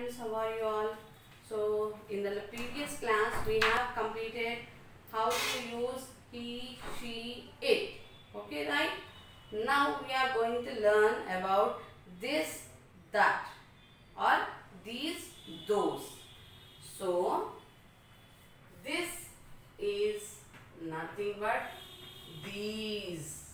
students, how are you all? So in the previous class we have completed how to use he, she, it. Okay, right? Now we are going to learn about this, that, or these, those. So this is nothing but these.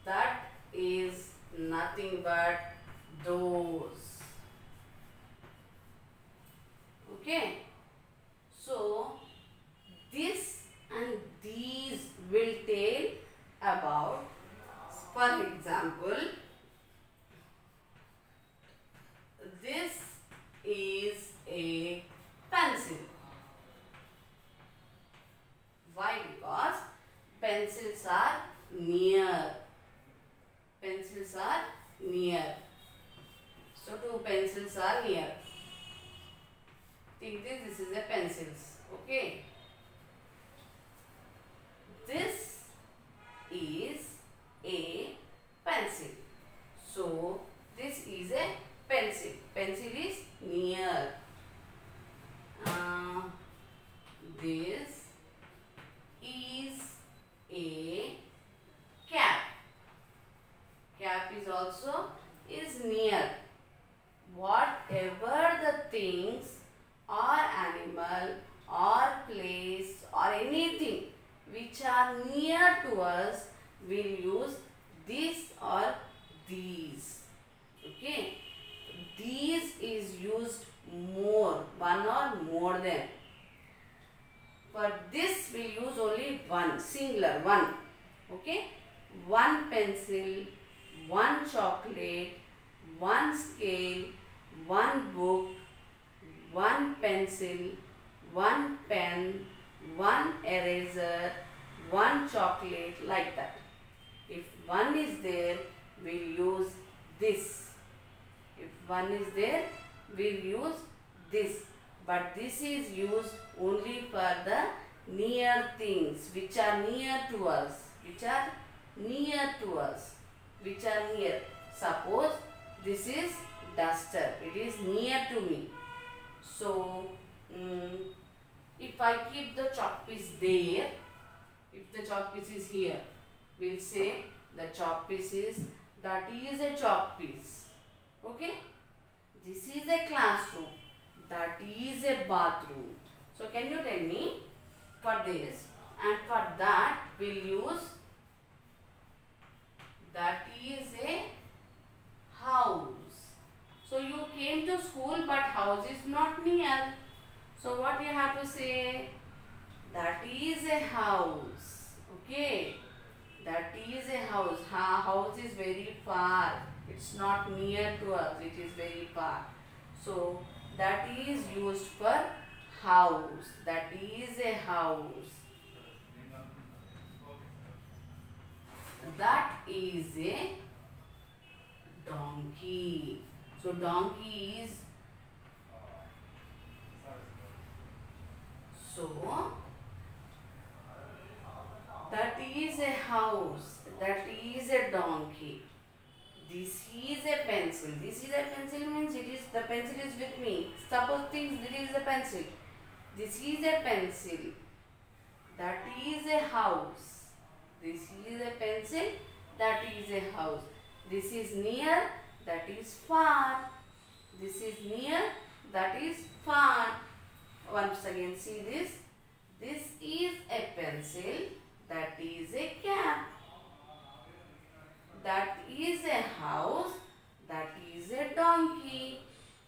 That is nothing but those. Okay. So this and these will tell about, for example, this is a pencil. Why? Because pencils are near. Pencils are near. So two pencils are near. Take this is a pencils. Okay. This is a pencil. So this is a pencil. Pencil is near. This is a cap. Cap is also is near. Whatever the things or animal or place or anything which are near to us, will use this or these. Okay. These is used more, one or more than. For this we use only one, singular, one. Okay. One pencil, one chocolate, one scale, one book, one pencil, one pen, one eraser, one chocolate, like that. If one is there, we'll use this. If one is there, we'll use this. But this is used only for the near things, which are near to us. Which are near to us. Which are near. Suppose this is duster. It is near to me. So, if I keep the chalk piece there, if the chalk piece is here, we'll say the chalk piece is, that is a chalk piece. Okay? This is a classroom. That is a bathroom. So, can you tell me for this? And for that, we'll use, that is a house. So you came to school but house is not near. So what you have to say? That is a house. Okay. That is a house. House is very far. It's not near to us. It is very far. So that is used for house. That is a house. That is a donkey. So donkey is, so that is a house, that is a donkey. This is a pencil. This is a pencil means it is, the pencil is with me. Suppose things, this is a pencil. This is a pencil. That is a house. This is a pencil. That is a house. This is near. That is far. This is near. That is far. Once again see this. This is a pencil. That is a cap. That is a house. That is a donkey.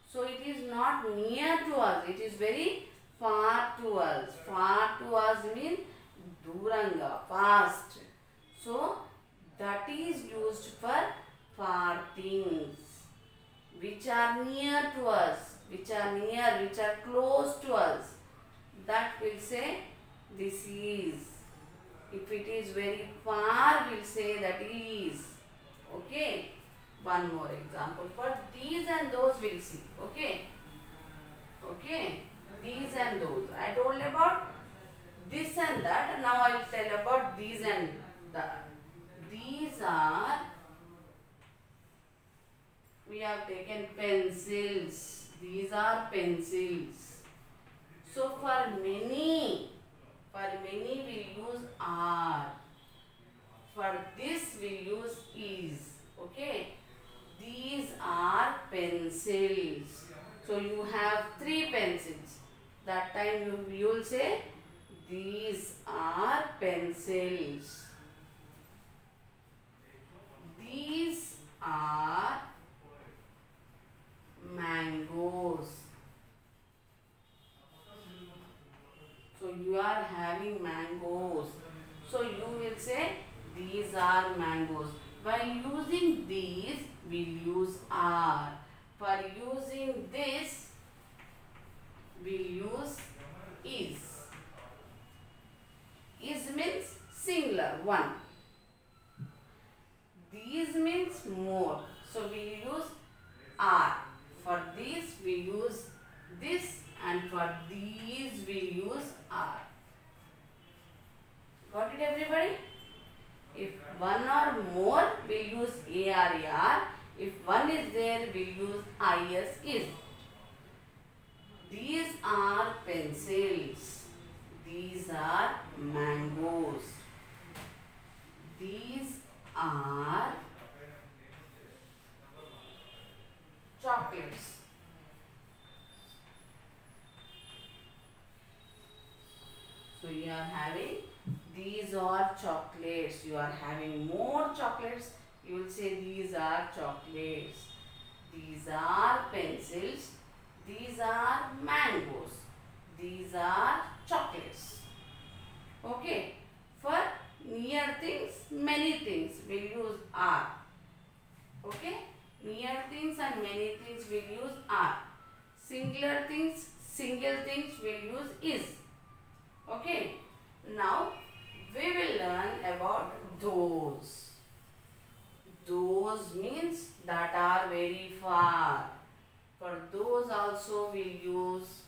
So it is not near to us. It is very far to us. Far to us means duranga, fast. So that is used for far things which are near to us, which are near, which are close to us. That will say this is. If it is very far, we'll say that is. Okay. One more example. For these and those we'll see. Okay. Okay. These and those. I told about this and that. And now I will tell about these and that. These are, we have taken pencils. These are pencils. So for many we use are. For this we use is. Okay. These are pencils. So you have 3 pencils. That time you will say these are pencils. These are mangoes. So you are having mangoes. So you will say these are mangoes. By using these, we'll use are. For using this, we'll use is. Is means singular, one. These means more. So we use are. For this we use this, and for these we use are. Got it, everybody? If one or more, we'll use AR. If one is there, we'll use is. These are pencils. These are mangoes. These are chocolates. So you are having these are chocolates. You are having more chocolates. You will say these are chocolates. These are pencils. These are mangoes. These are chocolates. Okay. For near things, many things, we'll use are. Okay. Near things and many things we'll use are. Singular things, single things we'll use is. Okay. Now we will learn about those. Those means that are very far. For those also we'll use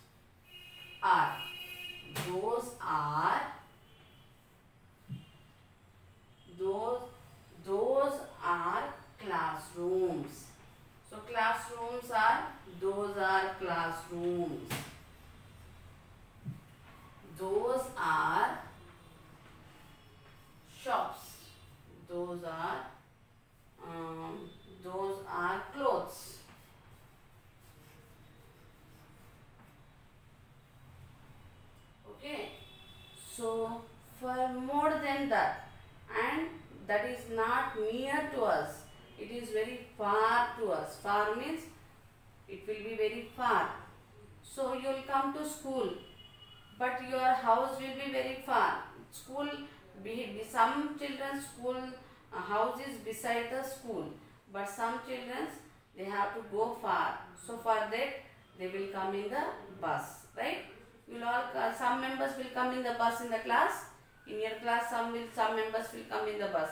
are. Those are. Those are classrooms. So classrooms are, those are classrooms. Those are shops. Those are clothes. Okay. So for more than that, and that is not near to us, it is very far to us. Far means it will be very far. So you will come to school, but your house will be very far. School, some children's school house is beside the school, but some children they have to go far. So for that they will come in the bus, right? You will all some members will come in the bus in the class. In your class, some members will come in the bus,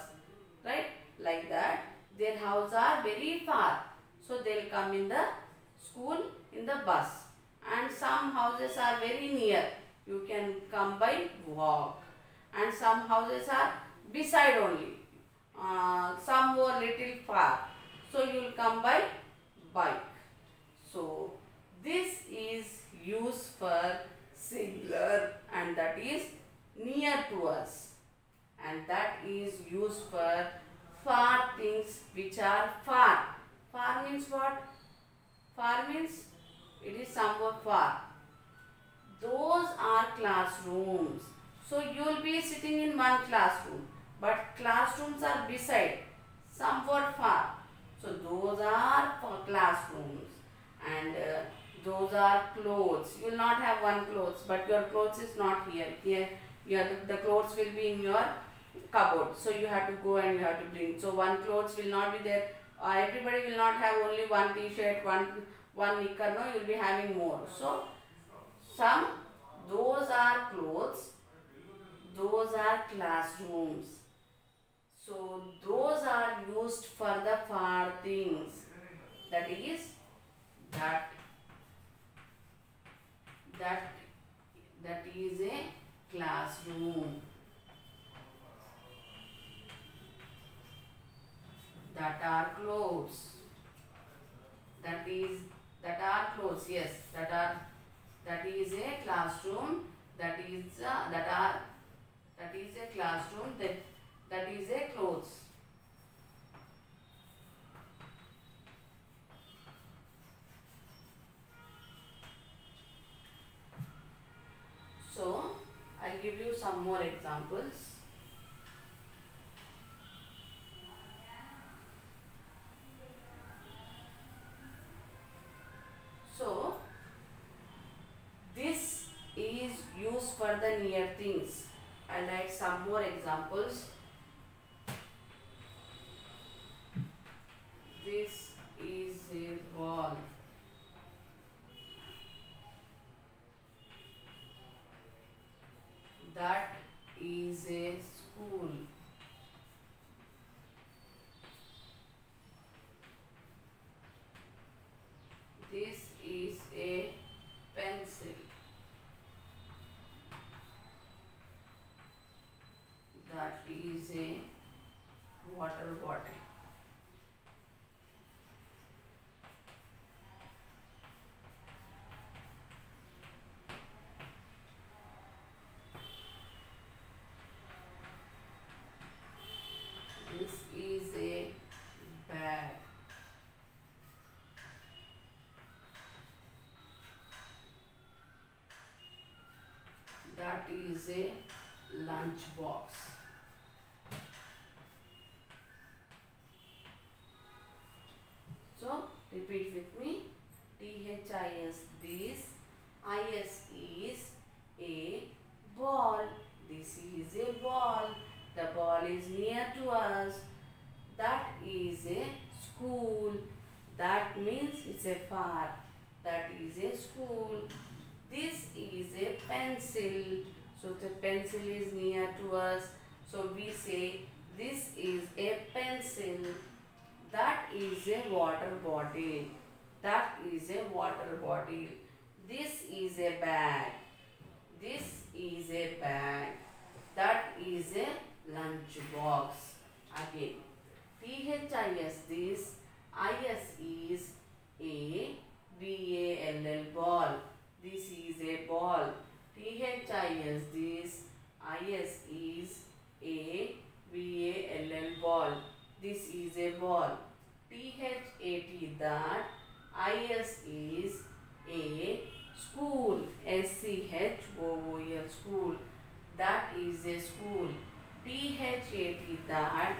right? Like that, their houses are very far, so they will come in the school in the bus. And some houses are very near. You can come by walk. And some houses are beside only. Some were little far. So you will come by bike. So this is used for singular, and that is near to us. And that is used for far things which are far. Far means what? Far means it is somewhere far. Those are classrooms. So you will be sitting in one classroom, but classrooms are beside, somewhere far. So those are for classrooms, and those are clothes. You will not have one clothes, but your clothes is not here. The clothes will be in your cupboard. So you have to go and you have to bring. So one clothes will not be there. Everybody will not have only one t-shirt, one knicker. No, you will be having more. So those are clothes. Those are classrooms. So those are used for the far things. That is that is a classroom. That are clothes. that is that are clothes. Yes, that is a classroom. That is that is a classroom. That is a clothes. So I'll give you some more examples. So this is used for the near things. I'll write some more examples. This is a wall. That is a school. This is a pencil. That is a water bottle. This is a bag. That is a lunch box. So repeat with me. THIS, this. IS is a ball. This is a ball. The ball is near to us. That is a school. That means it's a far. That is a school. This is a pencil. So the pencil is near to us. So we say this is a pencil. That is a water bottle. That is a water bottle. This is a bag. This is a bag. That is a lunch box. Again. THIS, this. IS is a BALL, ball. This is a ball. THIS, this. IS is a BALL, ball. This is a ball. THAT, that. IS is a school. SCHOOL, school. That is a school. THAT, that.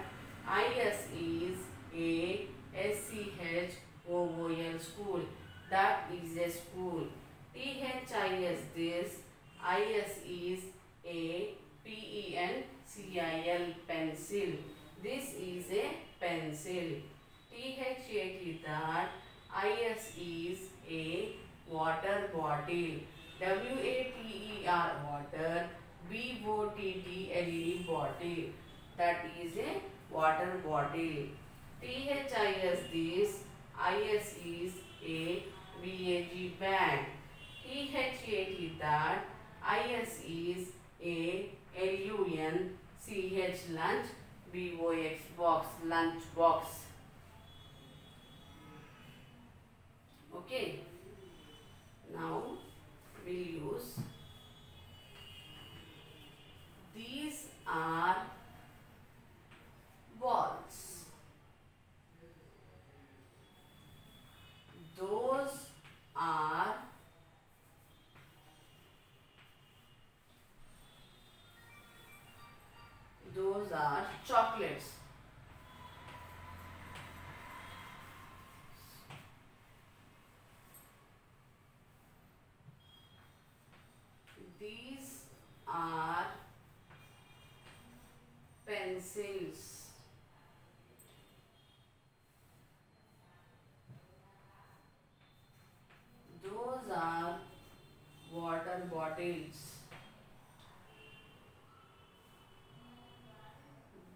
IS is a SCHOOL, school. That is a school. THIS, this. IS is a PENCIL, pencil. This is a pencil. THAT, that. IS is a water bottle. WATER, water. BOTTLE, bottle. That is a water bottle. THIS, this. IS is a BAG, bag. THAT, that. IS is a LUNCH, lunch. BOX, box, lunch box. Okay. Now we'll use these are balls. Those are chocolates. These are pencils. Those are water bottles.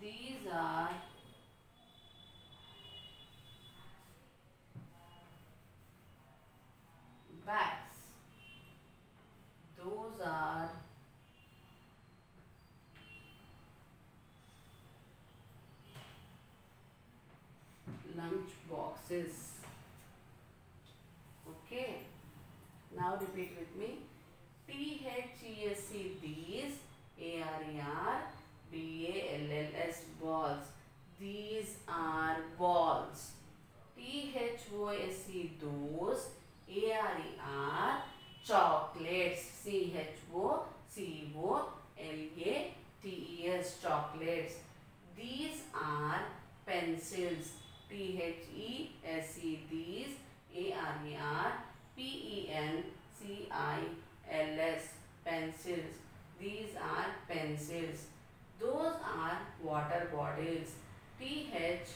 These are bags. Those are lunch boxes. Now repeat with me. THESE, these. ARER, BALLS, balls. These are balls. THOSE, those. ARER, chocolates. CHOCOLATES, chocolates. These are pencils. THESE, these. ARER, PENCILS, pencils. These are pencils. Those are water bottles. THOSE,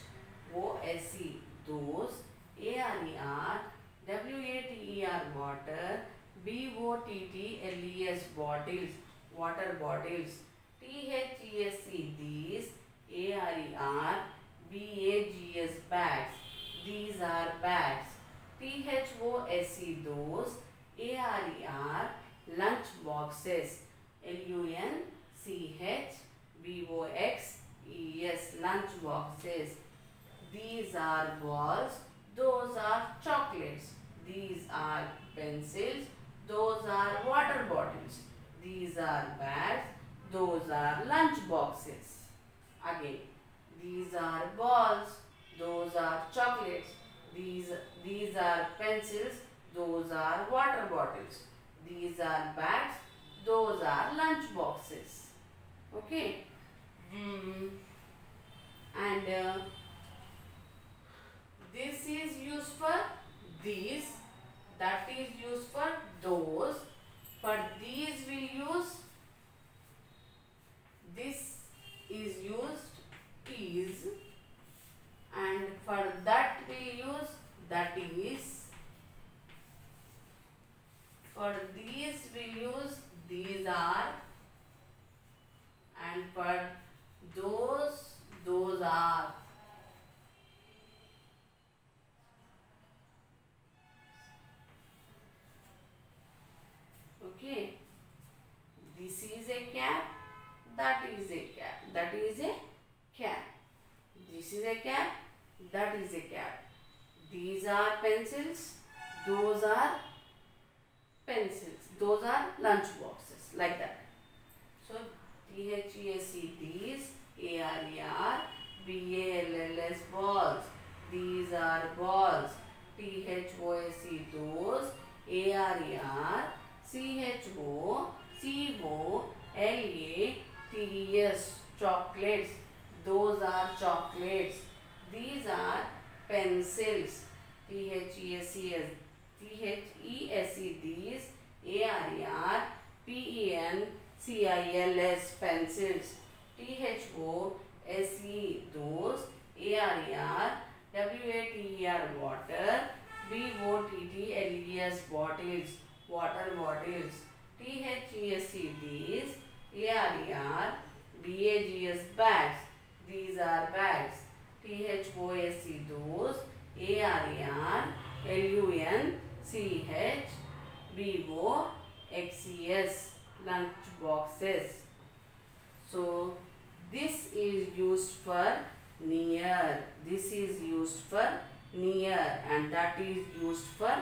those. ARER, WATER, water. BOTTLES, bottles, water bottles. THESE, these. ARER, BAGS, bags. These are bags. THOSE, those. ARER, lunch boxes. LUNCHBOXES, lunch boxes. These are balls. Those are chocolates. These are pencils. Those are water bottles. These are bags. Those are lunch boxes. Again, these are balls. Those are chocolates. These are pencils. Those are water bottles. These are bags. Those are lunch boxes. Okay. And this is used for these. That is used for those. For these we use. This is used is. And for that we use that is. For these we use these are. And for those are. Okay. This is a cap. That is a cap. That is a cap. This is a cap. That is a cap. These are pencils. Those are pencils. Those are lunch boxes. Like that. So, THESE, these. ARER, BALLS, balls. These are balls. THOSE, those. ARER, CHOCOLATES, chocolates. Those are chocolates. These are pencils. THESE, these. ARER, PENCILS, pencils. THOSE, those. ARER, WATER, water. BOTTLES, bottles, water bottles. THESE, these. ARER, BAGS, bags. These are bags. THOSE, those. ARER, LUNCHBOXES, lunch boxes. So, this is used for near. This is used for near, and that is used for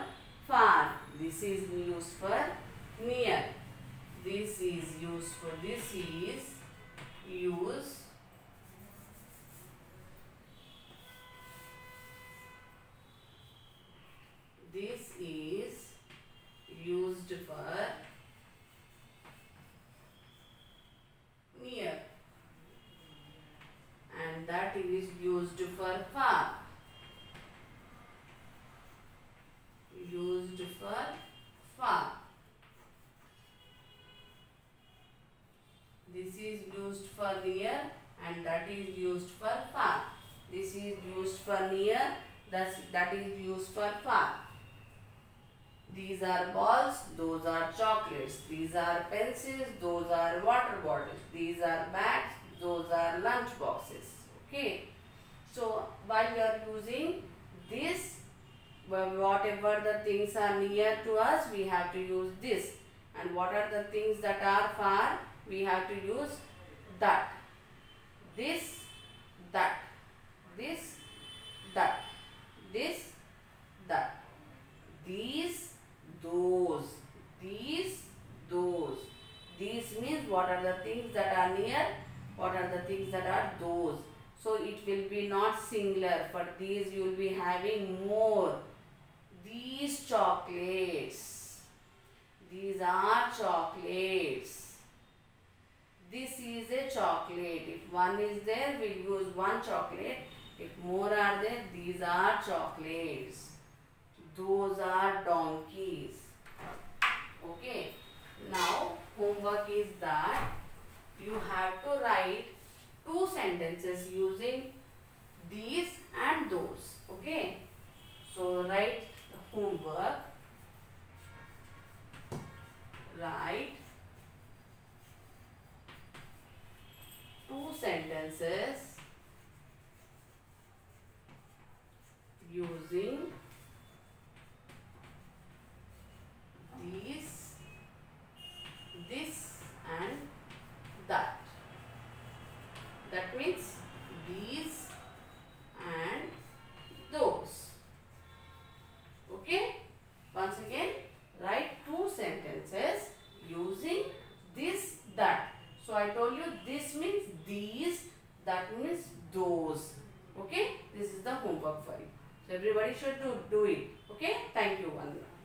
far. This is used for near. This is used for, this is used this is used for near, and that is used for far. Used for far. This is used for near, and that is used for far. This is used for near, that is used for far. These are balls, those are chocolates. These are pencils, those are water bottles. These are bags, those are lunch boxes. Okay. So, while we are using this, whatever the things are near to us, we have to use this. And what are the things that are far? We have to use that. This, that. This, that. This, that. These, those. So it will be not singular. For these you will be having more. These chocolates. These are chocolates. This is a chocolate. If one is there, we'll use one chocolate. If more are there, these are chocolates. Those are donkeys. Okay. Now, homework is that you have to write 2 sentences using these and those. Okay. So, write the homework. Write 2 sentences using these, this and that. That means these and those. Okay? Once again, write 2 sentences using this, that. So I told you this means these, that means those. Okay? This is the homework for you. So everybody should do it. Okay? Thank you, Vandana.